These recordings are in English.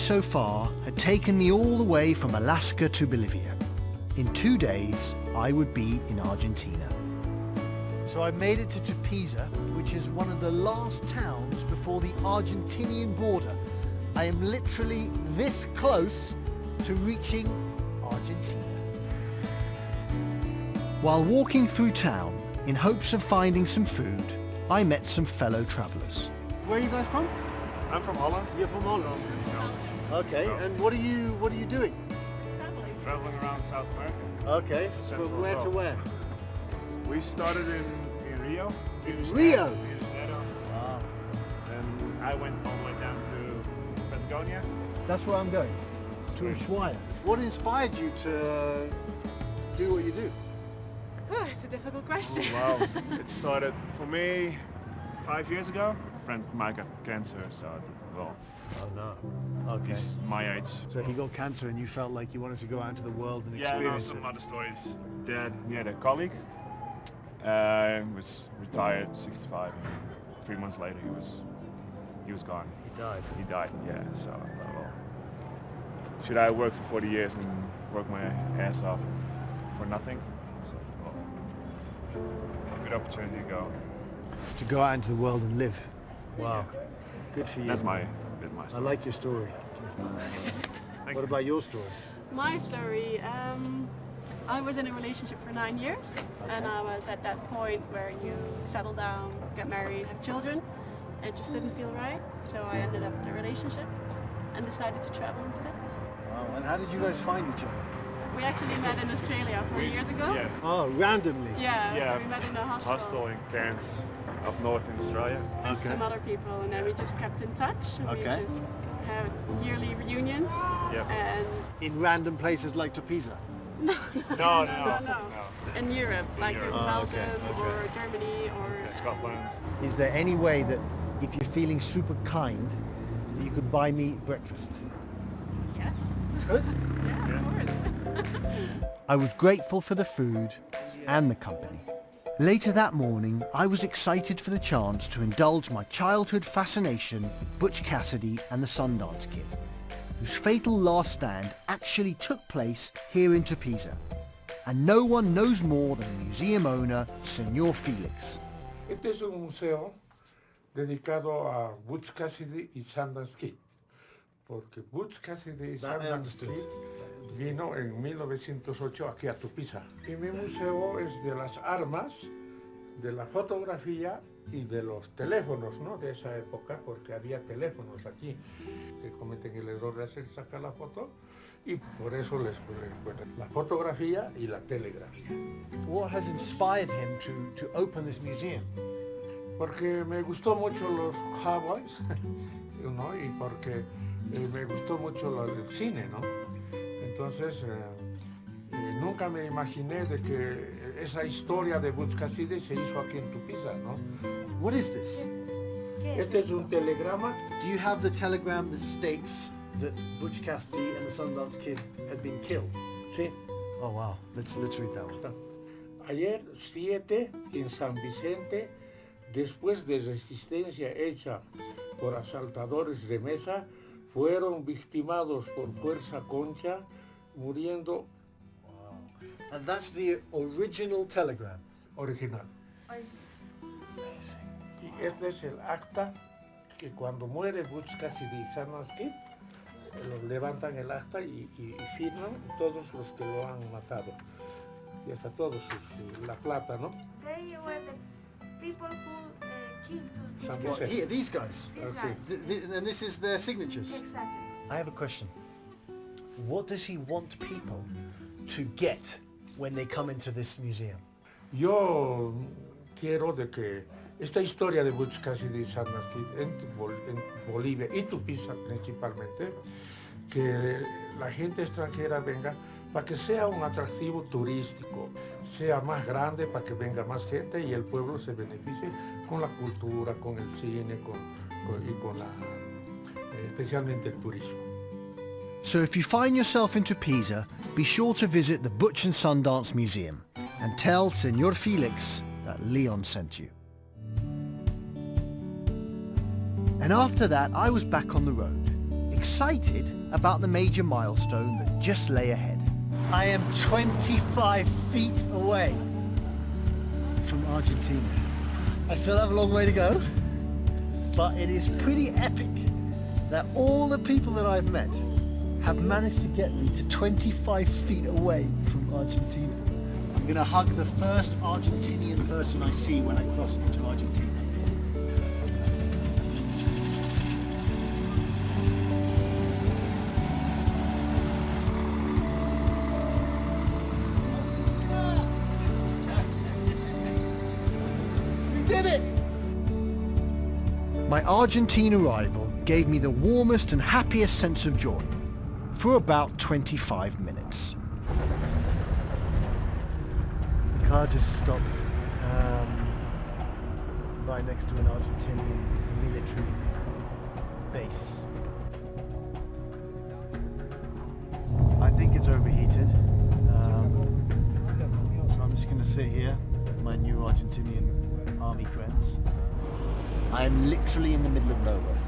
so far had taken me all the way from Alaska to Bolivia. In 2 days, I would be in Argentina. So I made it to Tupiza, which is one of the last towns before the Argentinian border. I am literally this close to reaching Argentina. While walking through town, in hopes of finding some food, I met some fellow travellers. Where are you guys from? I'm from Holland. You're from Holland? Okay, and what are you doing? Traveling around South America. Okay, from where to where? We started in Rio. Rio? Ah. Then I went all the way down to Patagonia. That's where I'm going, to Ushuaia. What inspired you to do what you do? Oh, it's a difficult question. Well, it started for me 5 years ago. A friend of mine got cancer, so I thought, well, Oh no. Okay. he's my age. So he got cancer and you felt like you wanted to go out into the world and Yeah, I know experience some it. other stories. Dad, we had a colleague. Was retired, 65. And 3 months later, he was gone. He died. He died. Yeah. So I thought, well, should I work for 40 years and work my ass off for nothing? So I thought, well, good opportunity to go. To go out into the world and live. Wow. Yeah. Good for you. That's my I story. like your story. Thank What you. about your story? My story, I was in a relationship for 9 years, and I was at that point where you settle down, get married, have children. It just didn't feel right, so I ended up the relationship and decided to travel instead. Wow. And how did you guys find each other? We actually met in Australia 4 years ago. Yeah. Oh, randomly? Yeah, so we met in a hostel. Hostel in Cairns, up north in Australia. With some other people, and then we just kept in touch. And Okay. We just had yearly reunions. Yep. And In random places like Tupiza? No. in Europe, like in Europe. Belgium okay. or Germany or Scotland. Is there any way that if you're feeling super kind, that you could buy me breakfast? yes. Good. Yeah, of course. I was grateful for the food and the company. Later that morning, I was excited for the chance to indulge my childhood fascination with Butch Cassidy and the Sundance Kid, whose fatal last stand actually took place here in Tupiza. And no one knows more than the museum owner, Señor Felix. Este es un museo dedicado a Butch Cassidy y Sundance Kid, porque Butch Cassidy y Sundance Kid vino en 1908 aquí a Tupiza. Y mi museo es de las armas, de la fotografía y de los teléfonos, ¿no? De esa época, porque había teléfonos aquí que cometen el error de sacar la foto, y por eso les ponen la fotografía y la telegrafía. What has inspired him to open this museum? Porque me gustó mucho los cowboys, ¿no? Y porque me gustó mucho el cine, ¿no? Entonces, nunca me imaginé de que esa historia de Butch Cassidy se hizo aquí en Tupiza, ¿no? What is this? Este es un telegrama. Do you have the telegram that states that Butch Cassidy and the Sundance Kid had been killed? Sí. Oh wow, let's read that one. Ayer 7 en San Vicente, después de resistencia hecha por asaltadores de mesa, fueron victimados por fuerza concha, muriendo. Wow. And that's the original telegram. Original. Y este es el acta que cuando muere Butch Cassidy y Sundance Kid, levantan el acta y firman todos los que lo han matado. Y hasta todos la plata, ¿no? They were the people who killed San Butch Vicente. Here, these guys. These Okay. guys. And this is their signatures. Exactly. I have a question. What does he want people to get when they come into this museum? Yo quiero de que esta historia de Butch Cassidy y Sundance Kid en Bolivia y Tupiza principalmente, que la gente extranjera venga para que sea un atractivo turístico, sea más grande para que venga más gente y el pueblo se beneficie con la cultura, con el cine, especialmente el turismo. So if you find yourself in Tupiza, be sure to visit the Butch and Sundance Museum and tell Señor Felix that Leon sent you. And after that, I was back on the road, excited about the major milestone that just lay ahead. I am 25 feet away from Argentina. I still have a long way to go, but it is pretty epic that all the people that I've met have managed to get me to 25 feet away from Argentina. I'm going to hug the first Argentinian person I see when I cross into Argentina. We did it! My Argentine arrival gave me the warmest and happiest sense of joy for about 25 minutes. The car just stopped right next to an Argentinian military base. I think it's overheated. So I'm just going to sit here with my new Argentinian army friends. I am literally in the middle of nowhere.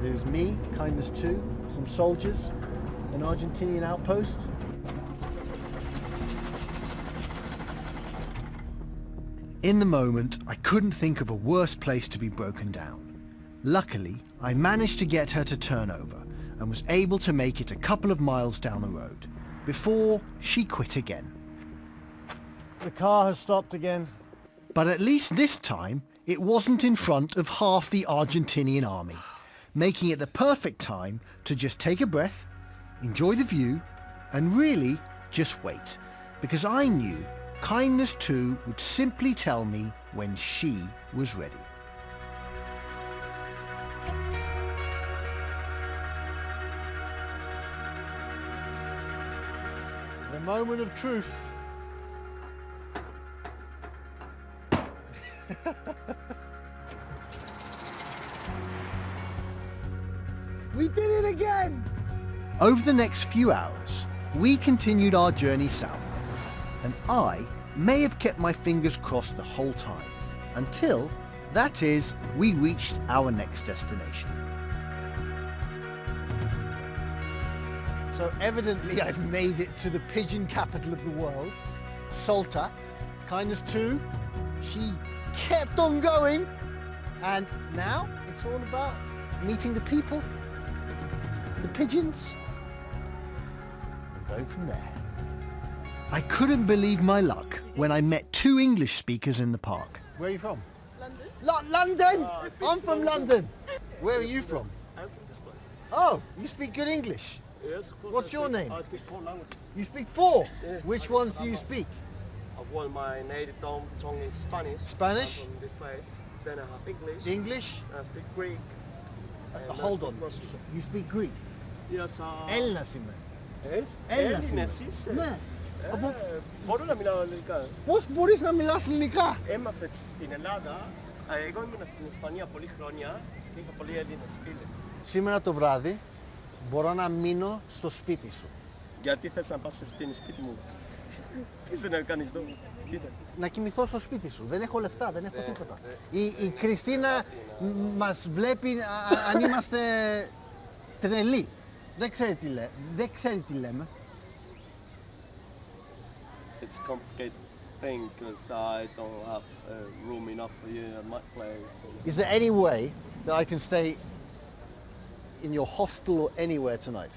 There's me, KINDNESS12, some soldiers, an Argentinian outpost. In the moment, I couldn't think of a worse place to be broken down. Luckily, I managed to get her to turn over and was able to make it a couple of miles down the road before she quit again. The car has stopped again. But at least this time, it wasn't in front of half the Argentinian army, making it the perfect time to just take a breath, enjoy the view, and really just wait, because I knew KINDNESS2 would simply tell me when she was ready. The moment of truth. We did it again! Over the next few hours, we continued our journey south, and I may have kept my fingers crossed the whole time, until, that is, we reached our next destination. So evidently I've made it to the pigeon capital of the world, Salta. KINDNESS2, she kept on going, and now it's all about meeting the people, the pigeons, and going from there. I couldn't believe my luck when I met two English speakers in the park. Where are you from? London. London! I'm from London. Where are you from? I'm from this place. Oh, you speak good English. Yes, of course. What's your name? I speak 4 languages. You speak 4? Yeah. Which ones do you speak? Well, my native tongue is Spanish. Spanish? I'm from this place. Then I have English. English? I speak Greek. And I Hold speak on. Russian. You speak Greek? Yes. Έλληνας είμαι. Yes. Έλληνας είσαι. Ναι. Μπορώ να μιλάω ελληνικά. Πώς μπορείς να μιλάς ελληνικά? Έμαθα στην Ελλάδα. Εγώ ήμουν στην Ισπανία πολλή χρόνια και είχα πολλοί Έλληνες φίλες. Σήμερα το βράδυ μπορώ να μείνω στο σπίτι σου. Γιατί θες να πας στην σπίτι μου? Τι είσαι να κάνεις εδώ? Τι θες? Να κοιμηθώ στο σπίτι σου. Δεν έχω λεφτά, δεν έχω τίποτα. Η Κριστίνα μας βλέπει αν είμαστε τρελοί. Δεν ξέρει τι λέμε. It's a complicated thing because I don't have room enough for you at my place. Is there any way that I can stay in your hostel or anywhere tonight?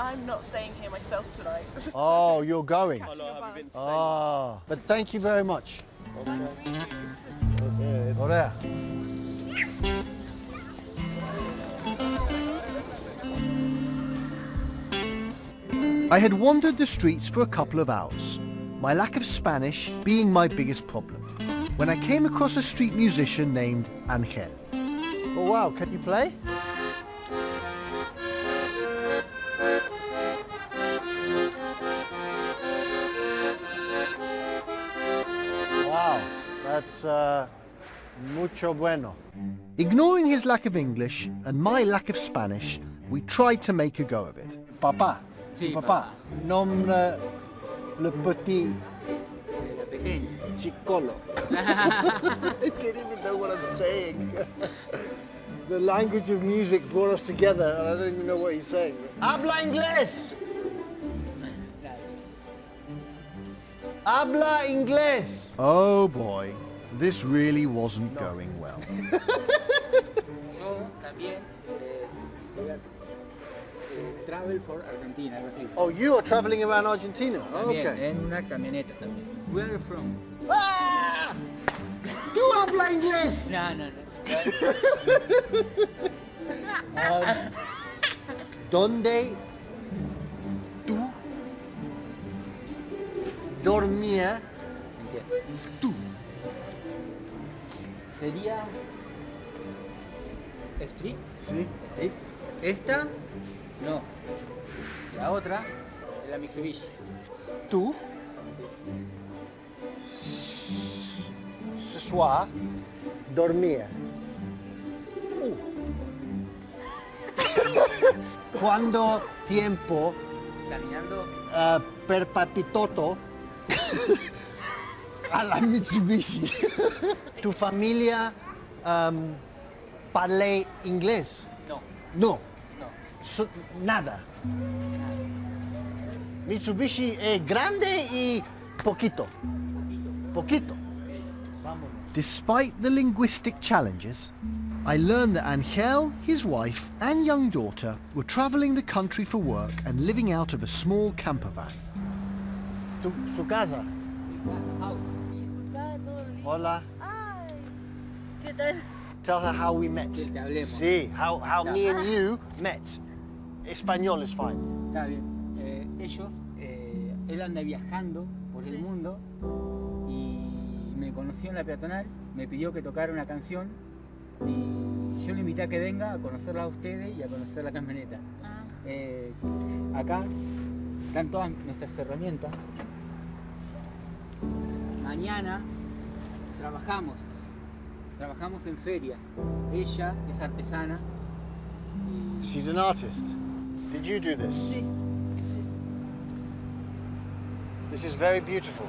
I'm not staying here myself tonight. Oh, you're going. How long have you been staying? Ah, but thank you very much. Okay. Ωραία. I had wandered the streets for a couple of hours, my lack of Spanish being my biggest problem, when I came across a street musician named Angel. Oh wow, can you play? Wow, that's mucho bueno. Ignoring his lack of English and my lack of Spanish, we tried to make a go of it. Papa. Sí, Papa. Nombre le petit Pequeño. chicolo. I didn't even know what I'm saying. The language of music brought us together, and I don't even know what he's saying. Habla inglés! Habla inglés! Oh boy, this really wasn't going well. Yo también travel for Argentina, algo así. Oh, you are traveling around Argentina? También, Okay. en una camioneta también. Where are you from? Ah! ¿Tú habla inglés? No, no, no. ¿Dónde tú dormía Entiendo. tú? Sería... Street. Sí. Street. Esta, no. La otra, es la Mitsubishi. Tú ce soir dormía. ¿Cuánto tiempo Caminando, perpatitoto a la Mitsubishi? ¿Tu familia parla inglés? no, No, no. nada. Mitsubishi es grande y poquito. Poquito. Despite the linguistic challenges, I learned that Angel, his wife, and young daughter were traveling the country for work and living out of a small camper van. Su casa. Hola. Ay, ¿qué tal? Tell her how we met. Que te hablemos. Sí, how me and you met. Español is fine. Está bien. Ellos, él anda viajando por el mundo y me conoció en la peatonal, me pidió que tocara una canción y yo le invité a que venga a conocerla a ustedes y a conocer la camioneta. Acá están todas nuestras herramientas. Mañana trabajamos en feria. Ella es artesana. She's an artist. Did you do this? Sí. This is very beautiful.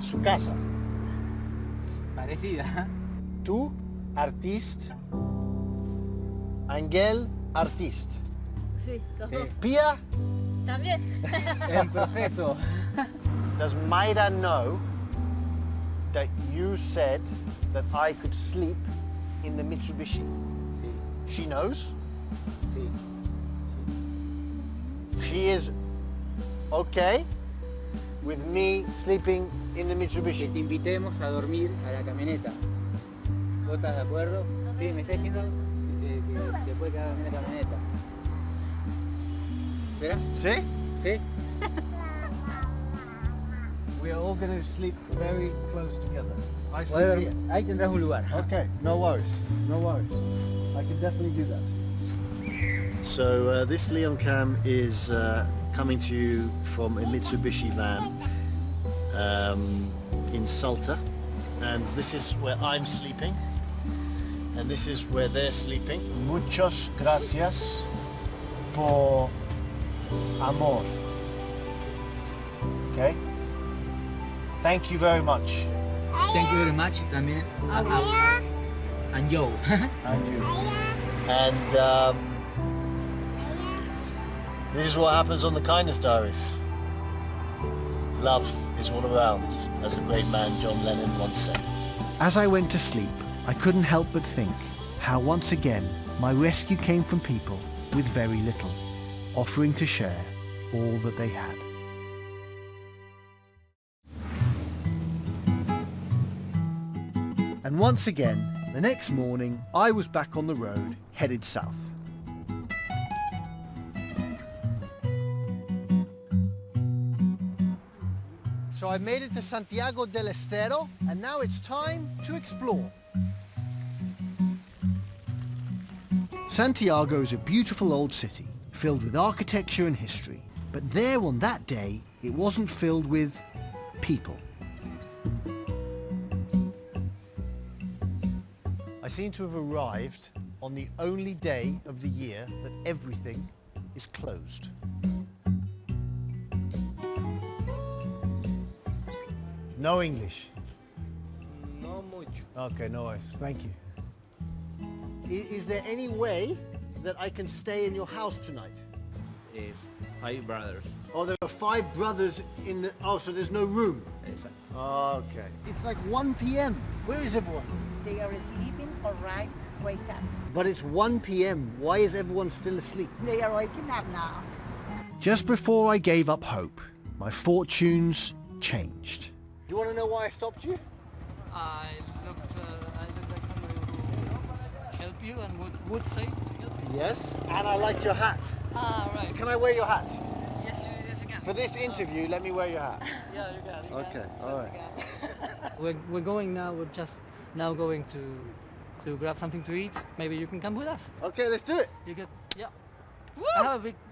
Su casa. Parecida. Tú, artist. Angel, artist. Sí, los Sí. dos. Pia, También. En proceso. does Mayra know that you said that I could sleep in the Mitsubishi? Sí, She knows? sí. She is okay with me sleeping in the Que Mitsubishi? te invitemos a dormir a la camioneta. ¿Vos estás de acuerdo? Sí, me está diciendo que te puede quedar a dormir en la camioneta. ¿Será? See? ¿Sí? We are all going to sleep very close together. I Podés sleep dormir. here. Ahí tendrás un lugar. Okay, no worries, no worries. I can definitely do that. So this Leon Cam is coming to you from a Mitsubishi van in Salta, and this is where I'm sleeping, and this is where they're sleeping. Muchas gracias por amor. Okay? Thank you very much. Thank you very much también. And yo. And you. And this is what happens on the Kindness Diaries. Love is all around, as the great man John Lennon once said. As I went to sleep, I couldn't help but think how once again my rescue came from people with very little, offering to share all that they had. And once again, the next morning, I was back on the road, headed south. So I made it to Santiago del Estero, and now it's time to explore. Santiago is a beautiful old city, filled with architecture and history. But there on that day, it wasn't filled with people. I seem to have arrived on the only day of the year that everything is closed. No English. Okay, no worries. Thank you. Is there any way that I can stay in your house tonight? Is 5 brothers. Oh, there are 5 brothers in the... Oh, so there's no room? Exactly. Okay. It's like 1 p.m. Where is everyone? They are sleeping, all right, wake up. But it's 1 p.m. Why is everyone still asleep? They are waking up now. Just before I gave up hope, my fortunes changed. Do you want to know why I stopped you? I looked like somebody who would help you and would say help you. Yes, and I liked your hat. Ah, right. Can I wear your hat? Yes, you can. For this interview, let me wear your hat. Yeah, you can. Okay, all right. We're going now. We're just now going to grab something to eat. Maybe you can come with us. Okay, let's do it. You could, yeah.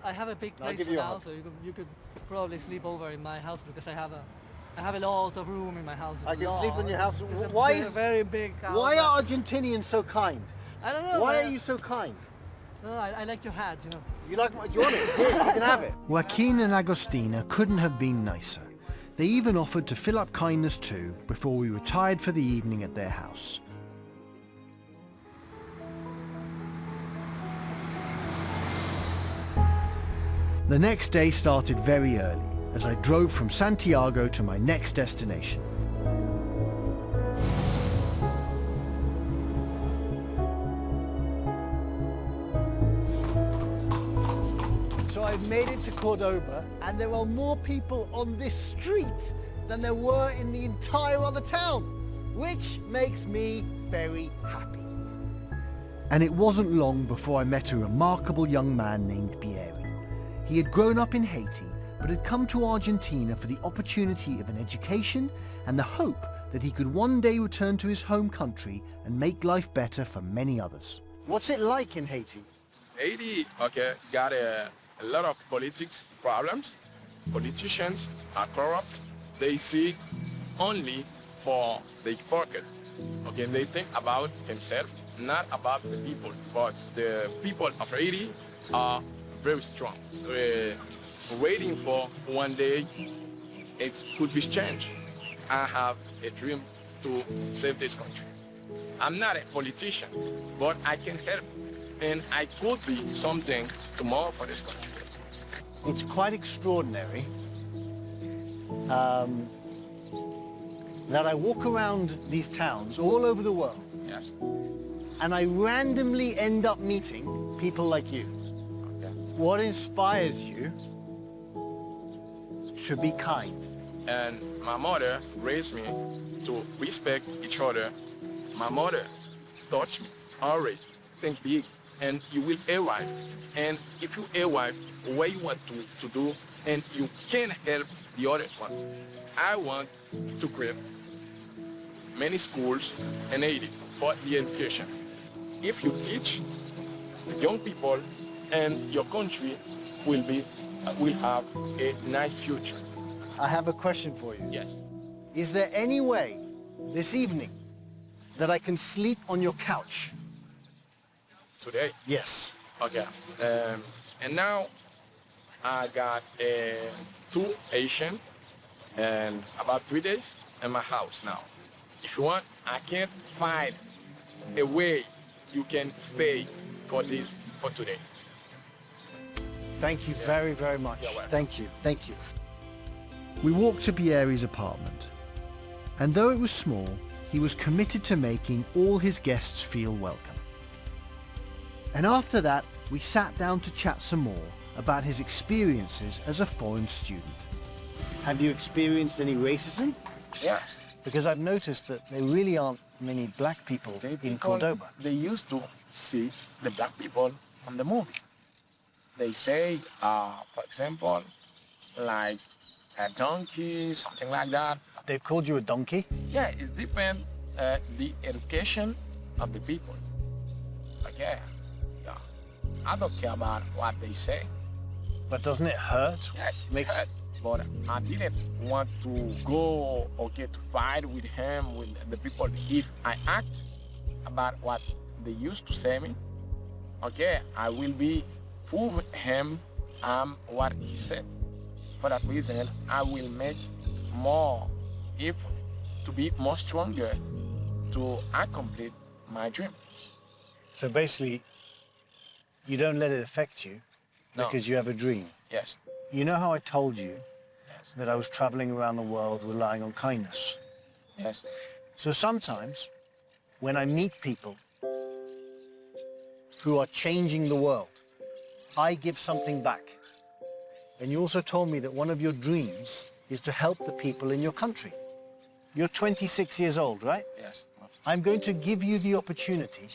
I have a big I'll place give for you a now, hug. so you could probably sleep over in my house because I have a lot of room in my house. I can sleep in your house. It's a Why very, is very big house. Why are Argentinians so kind? I don't know. Why are you so kind? No, I like your hat, you know. You like my... Do you want it? Here, you can have it. Joaquin and Agostina couldn't have been nicer. They even offered to fill up kindness too before we retired for the evening at their house. The next day started very early as I drove from Santiago to my next destination. So I've made it to Cordoba, and there are more people on this street than there were in the entire other town, which makes me very happy. And it wasn't long before I met a remarkable young man named Bieri. He had grown up in Haiti, but had come to Argentina for the opportunity of an education and the hope that he could one day return to his home country and make life better for many others. What's it like in Haiti? Haiti, got a lot of politics problems. Politicians are corrupt. They see only for the pocket. They think about themselves, not about the people. But the people of Haiti are very strong. Waiting for one day it could be changed. I have a dream to save this country. I'm not a politician, but I can help, and I could be something tomorrow for this country. It's quite extraordinary that I walk around these towns all over the world, Yes. and I randomly end up meeting people like you. Okay. What inspires you to be kind? And my mother raised me to respect each other. My mother taught me always think big, and you will arrive. And if you arrive where you want to do, and you can help the other one. I want to create many schools in Haiti for the education. If you teach young people, and your country will have a nice future. I have a question for you. Yes. Is there any way this evening that I can sleep on your couch? Today? Yes. Okay. And now I got 2 Asian and about 3 days in my house now. If you want, I can find a way you can stay for today. Thank you very, very much. You're welcome. Thank you. Thank you. We walked to Bieri's apartment, and though it was small, he was committed to making all his guests feel welcome. And after that, we sat down to chat some more about his experiences as a foreign student. Have you experienced any racism? Yes. Because I've noticed that there really aren't many black people in Cordoba. They used to see the black people on the movie. They say, for example, like a donkey, something like that. They've called you a donkey? Yeah, it depends the education of the people. Okay, yeah. I don't care about what they say. But doesn't it hurt? Yes, it Makes hurt. But I didn't want to go, to fight with him, with the people. If I act about what they used to say me, I will be prove him what he said. For that reason, I will make more effort to be more stronger to accomplish my dream. So basically, you don't let it affect you No. because you have a dream. Yes. You know how I told you that I was traveling around the world relying on kindness? Yes. So sometimes, when I meet people who are changing the world, I give something back. And you also told me that one of your dreams is to help the people in your country. You're 26 years old, right? Yes. I'm going to give you the opportunity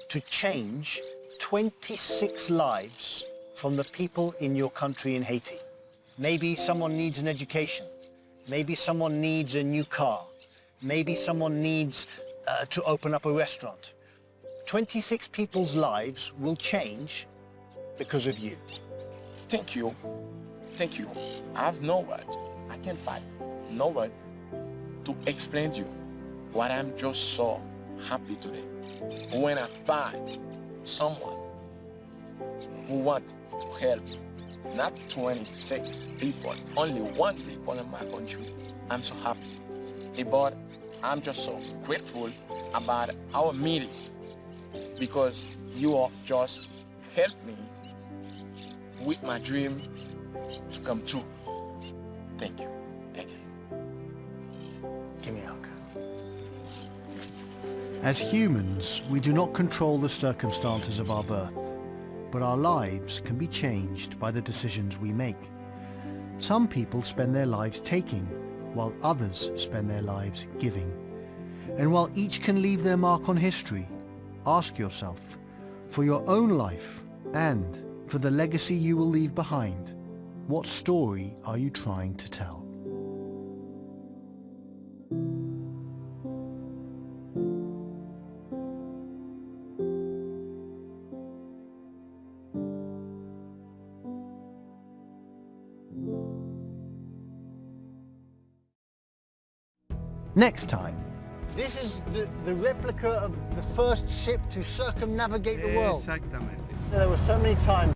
to change 26 lives from the people in your country in Haiti. Maybe someone needs an education. Maybe someone needs a new car. Maybe someone needs to open up a restaurant. 26 people's lives will change because of you. Thank you. Thank you. I have no word. I can't find no word to explain to you what I'm just so happy today. When I find someone who wants to help, not 26 people, only one people in my country, I'm so happy. But I'm just so grateful about our meeting because you all just helped me with my dream to come true. Thank you again. Give me a hug. As humans, we do not control the circumstances of our birth, but our lives can be changed by the decisions we make. Some people spend their lives taking, while others spend their lives giving. And while each can leave their mark on history, ask yourself, for your own life and for the legacy you will leave behind, what story are you trying to tell? Next time. This is the replica of the first ship to circumnavigate the world. Exactamente. There were so many times